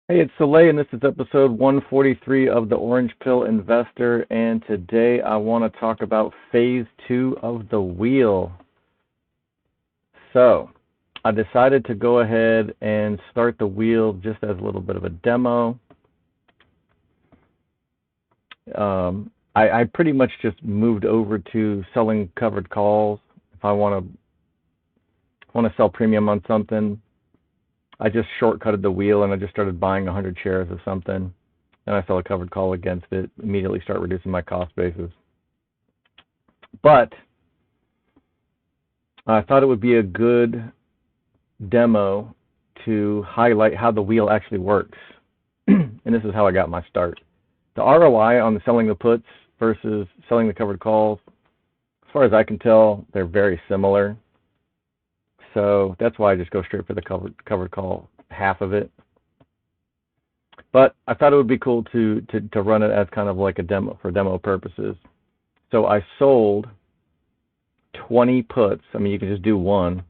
Hey, it's Soleil, and this is episode 143 of the Orange Pill Investor. And today I want to talk about phase two of the wheel. So I decided to go ahead and start the wheel just as a little bit of a demo. I pretty much just moved over to selling covered calls. If I want to sell premium on something, I just shortcutted the wheel and I just started buying 100 shares of something, and I sell a covered call against it, immediately start reducing my cost basis. But I thought it would be a good demo to highlight how the wheel actually works. And this is how I got my start. The ROI on selling the puts versus selling the covered calls, as far as I can tell, they're very similar. So that's why I just go straight for the covered call, half of it. But I thought it would be cool to run it as kind of like a demo for demo purposes. So I sold 20 puts. I mean, you can just do one,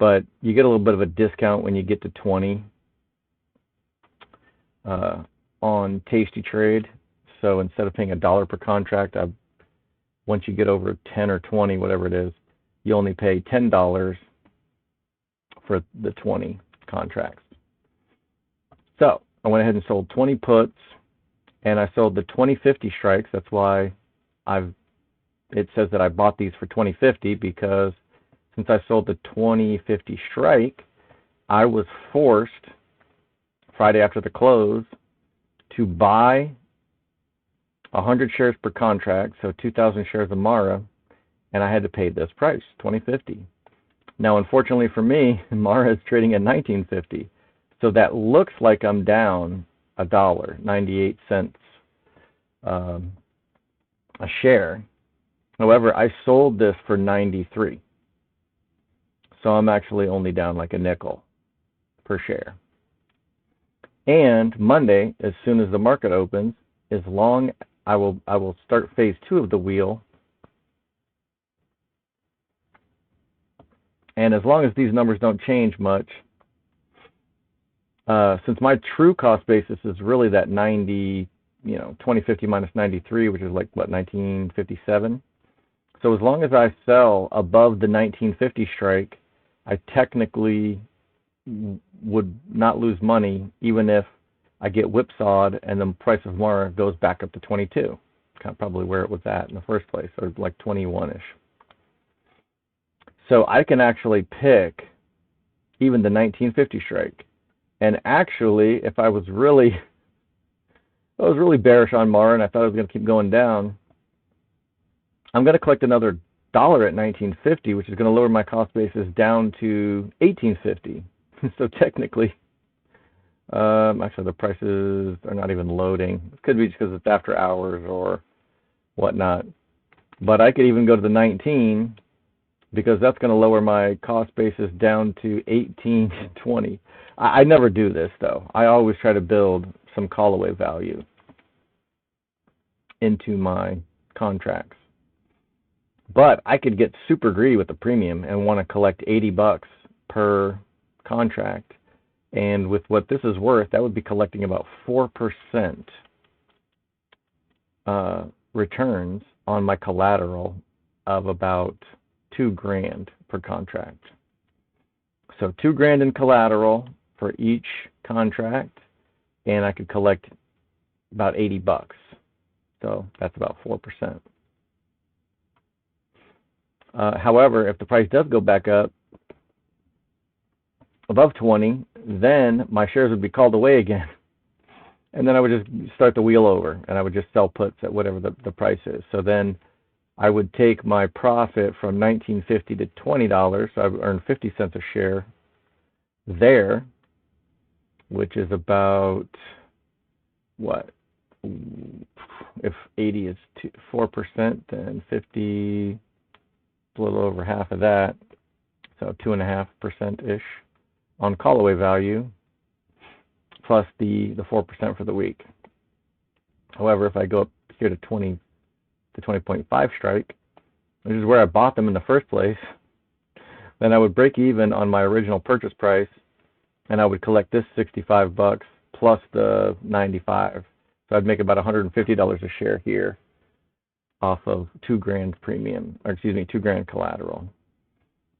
but you get a little bit of a discount when you get to 20 on Tasty Trade. So instead of paying $1 per contract, once you get over 10 or 20, whatever it is, you only pay $10 for the 20 contracts. So I went ahead and sold 20 puts, and I sold the 2050 strikes. That's why it says that I bought these for 2050, because since I sold the 2050 strike, I was forced Friday after the close to buy 100 shares per contract, so 2,000 shares of Mara, and I had to pay this price, 2050. Now, unfortunately for me, Mara is trading at 19.50, so that looks like I'm down $1, 98 cents a share. However, I sold this for 93, so I'm actually only down like a nickel per share. And Monday, as soon as the market opens, I will start phase two of the wheel. And as long as these numbers don't change much, since my true cost basis is really that 2050 minus 93, which is like, what, 1957? So as long as I sell above the 1950 strike, I technically would not lose money, even if I get whipsawed and the price of Mara goes back up to 22, kind of probably where it was at in the first place, or like 21-ish. So I can actually pick even the 1950 strike. And actually, if I was really bearish on Mara and I thought it was going to keep going down, I'm going to collect another $1 at 1950, which is going to lower my cost basis down to 1850. So technically, actually the prices are not even loading. It could be just because it's after hours or whatnot. But I could even go to the 19, because that's going to lower my cost basis down to 18.20. I never do this, though. I always try to build some call-away value into my contracts. But I could get super greedy with the premium and want to collect $80 per contract. And with what this is worth, that would be collecting about 4% returns on my collateral of about $2,000 per contract. So $2,000 in collateral for each contract, and I could collect about $80. So that's about 4%. However, if the price does go back up above 20, then my shares would be called away again. And then I would just start the wheel over, and I would just sell puts at whatever the price is. So then I would take my profit from $19.50 to $20, so I would earn 50 cents a share there, which is about, what, if 80 is 4%, then 50, a little over half of that, so 2.5%-ish on call-away value, plus the 4% for the week. However, if I go up here to 20.5 strike, which is where I bought them in the first place, then I would break even on my original purchase price, and I would collect this $65 plus the 95. So I'd make about $150 a share here off of $2,000 premium, or excuse me, $2,000 collateral.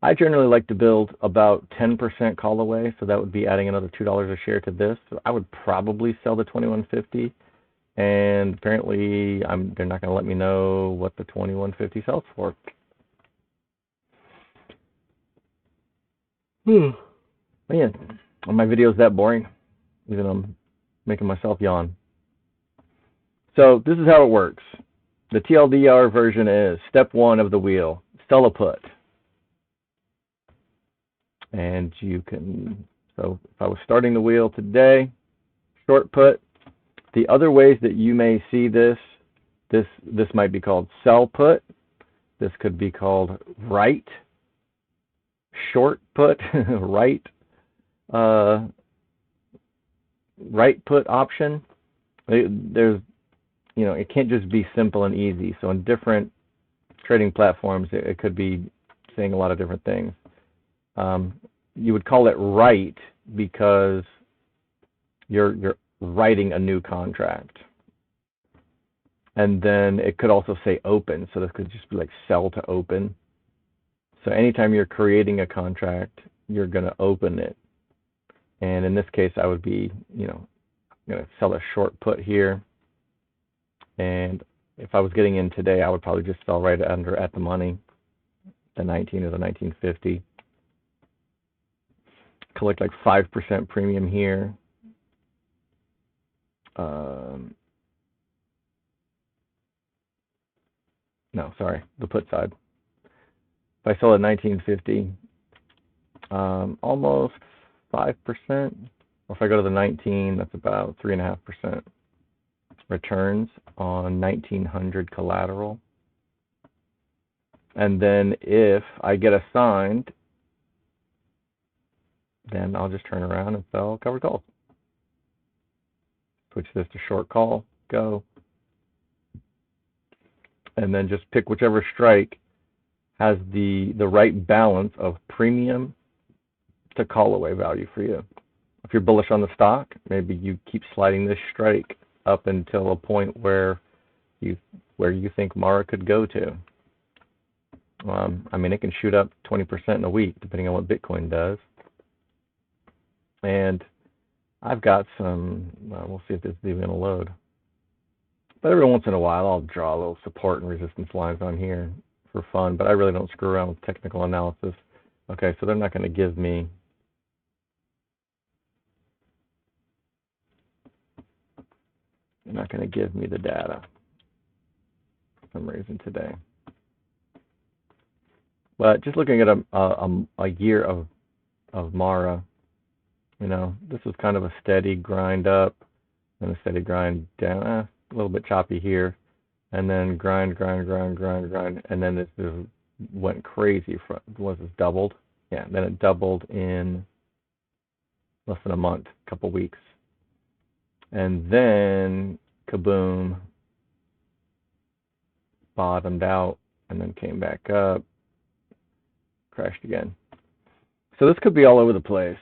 I generally like to build about 10% call away, so that would be adding another $2 a share to this. So I would probably sell the 2150, and apparently they're not going to let me know what the 2150 sells for. Man, are my videos that boring? Even I'm making myself yawn. So this is how it works. The TLDR version is step 1 of the wheel, sell a put. And you can, so if I was starting the wheel today, short put. The other ways that you may see this might be called sell put. This could be called write, short put, write put option. There's, it can't just be simple and easy. So in different trading platforms, it could be saying a lot of different things. You would call it write because you're writing a new contract. And then it could also say open. So this could just be like sell to open. So anytime you're creating a contract, you're going to open it. And in this case, I would be, going to sell a short put here. And if I was getting in today, I would probably just sell right under at the money, the 19 or the 1950. Collect like 5% premium here. No, sorry, the put side. If I sell at 1950, almost 5%. Or if I go to the 19, that's about 3.5% returns on 1900 collateral. And then if I get assigned, then I'll just turn around and sell covered calls. Switch this to short call, go. And then just pick whichever strike has the right balance of premium to call away value for you. If you're bullish on the stock, maybe you keep sliding this strike up until a point where you think Mara could go to. It can shoot up 20% in a week, depending on what Bitcoin does. And I've got some, we'll see if this is even going to load. But every once in a while, I'll draw a little support and resistance lines on here for fun, but I really don't screw around with technical analysis. Okay, so they're not going to give me the data for some reason today. But just looking at a year of Mara, this was kind of a steady grind up and a steady grind down, a little bit choppy here, and then grind, and then this went crazy. Was this doubled? Yeah, then it doubled in less than a month, a couple weeks. And then, kaboom, bottomed out, and then came back up, crashed again. So this could be all over the place.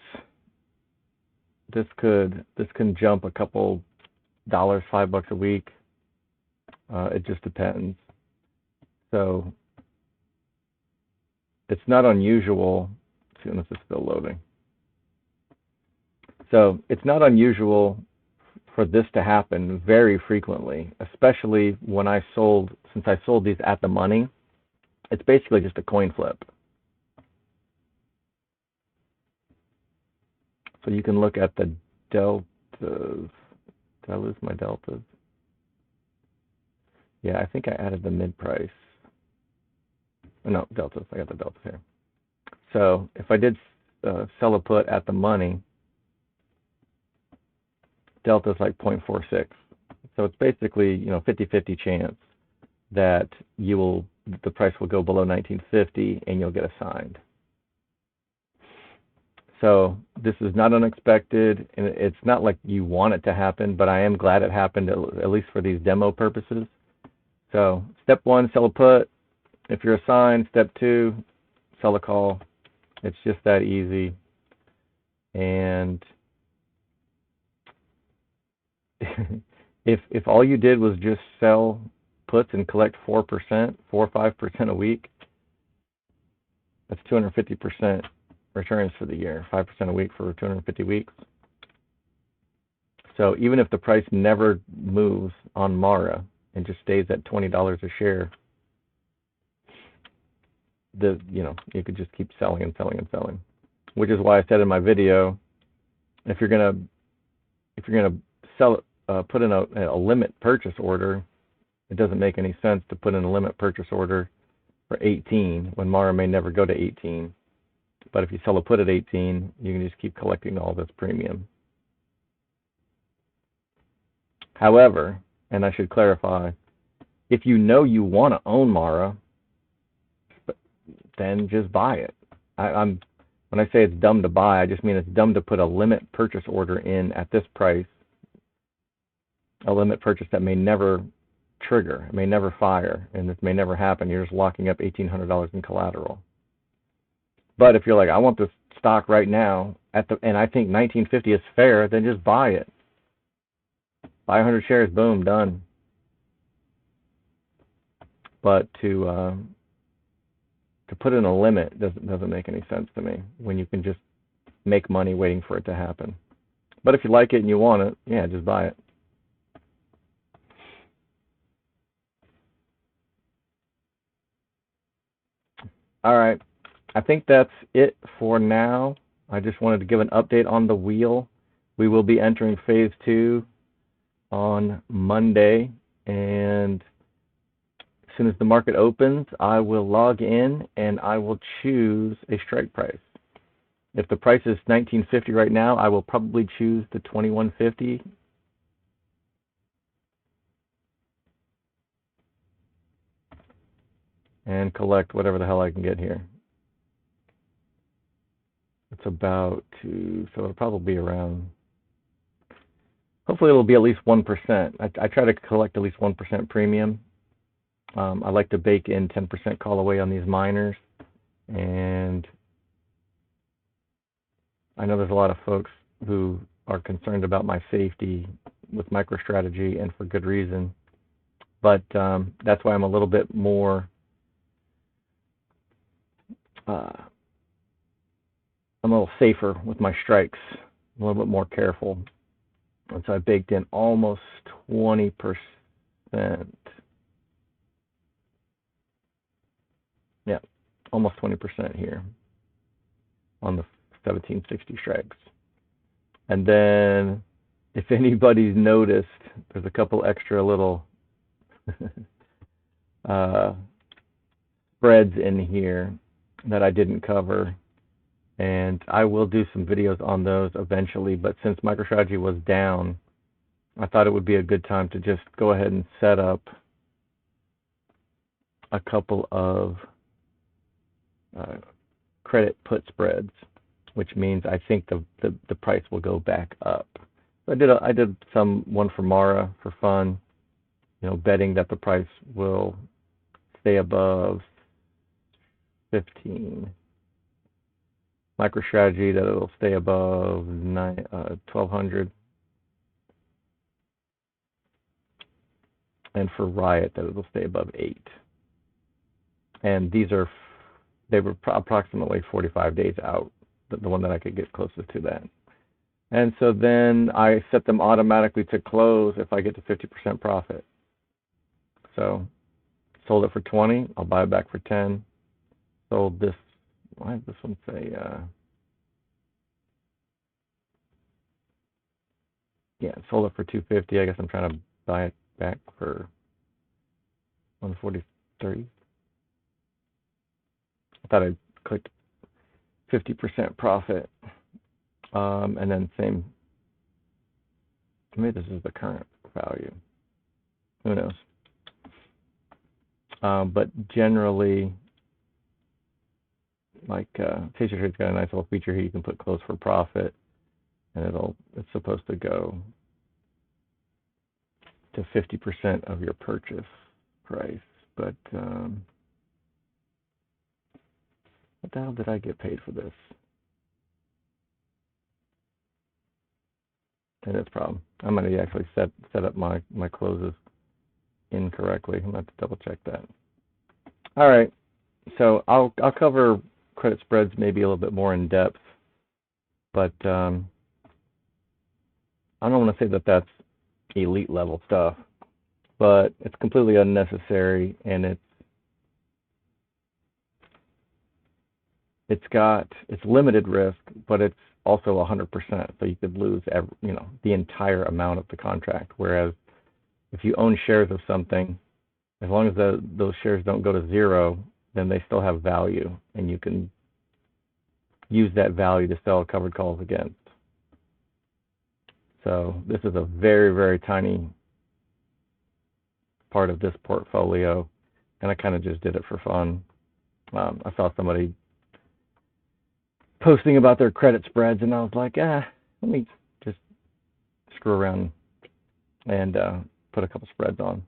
This can jump a couple dollars, $5 a week. It just depends. So it's not unusual. Let's see when this is still loading. So it's not unusual for this to happen very frequently, especially when since I sold these at the money. It's basically just a coin flip. So you can look at the deltas. Did I lose my deltas? Yeah, I think I added the mid price. No, deltas. I got the deltas here. So if I did sell a put at the money, delta is like 0.46. So it's basically 50-50 chance that the price will go below 1950 and you'll get assigned. So this is not unexpected, and it's not like you want it to happen, but I am glad it happened, at least for these demo purposes. So step 1, sell a put. If you're assigned, step 2, sell a call. It's just that easy. And if all you did was just sell puts and collect 4%, 4 or 5% a week, that's 250% returns for the year. 5% a week for 250 weeks. So even if the price never moves on Mara and just stays at $20 a share, you could just keep selling and selling and selling. Which is why I said in my video, if you're gonna sell, put in a limit purchase order, it doesn't make any sense to put in a limit purchase order for 18 when Mara may never go to 18. But if you sell a put at 18, you can just keep collecting all this premium. However, and I should clarify, if you know you want to own Mara, then just buy it. When I say it's dumb to buy, I just mean it's dumb to put a limit purchase order in at this price, a limit purchase that may never trigger, it may never fire, and this may never happen. You're just locking up $1,800 in collateral. But if you're like, I want this stock right now, and I think 1950 is fair, then just buy it. Buy 100 shares, boom, done. But to put in a limit doesn't make any sense to me when you can just make money waiting for it to happen. But if you like it and you want it, yeah, just buy it. All right, I think that's it for now. I just wanted to give an update on the wheel. We will be entering phase 2 on Monday, and as soon as the market opens, I will log in and I will choose a strike price. If the price is $19.50 right now, I will probably choose the $21.50. And collect whatever the hell I can get here. It's about to, so it'll probably be around, hopefully it'll be at least 1%. I try to collect at least 1% premium. I like to bake in 10% call away on these miners, and I know there's a lot of folks who are concerned about my safety with MicroStrategy, and for good reason. But that's why I'm a little bit more, I'm a little safer with my strikes, a little bit more careful. And so I baked in almost 20%. Yeah, almost 20% here on the 1760 strikes. And then if anybody's noticed, there's a couple extra little spreads in here that I didn't cover. And I will do some videos on those eventually, but since MicroStrategy was down, I thought it would be a good time to just go ahead and set up a couple of credit put spreads, which means I think the price will go back up. I did one for Mara for fun, betting that the price will stay above 15. MicroStrategy that it'll stay above 1200, and for Riot that it'll stay above 8. And they were approximately 45 days out, the one that I could get closest to that. And so then I set them automatically to close if I get to 50% profit. So sold it for 20, I'll buy it back for 10. Sold this, why does this one say, yeah, sold it for 250. I guess I'm trying to buy it back for 143. I thought I clicked 50% profit, and then same. Maybe this is the current value. Who knows? But generally, like Taster Trade's got a nice little feature here. You can put close for profit, and it's supposed to go to 50% of your purchase price. But what the hell did I get paid for this? It is a problem. I'm going to actually set up my closes incorrectly. I'm going to have to double check that. All right. So I'll cover credit spreads maybe a little bit more in depth, but I don't want to say that that's elite level stuff, but it's completely unnecessary, and it's limited risk, but it's also 100%. So you could lose the entire amount of the contract. Whereas if you own shares of something, as long as those shares don't go to zero, then they still have value, and you can use that value to sell covered calls against. So this is a very, very tiny part of this portfolio, and I kind of just did it for fun. I saw somebody posting about their credit spreads, and I was like, let me just screw around and put a couple spreads on.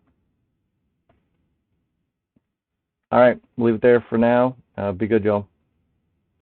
All right, we'll leave it there for now. Be good, y'all.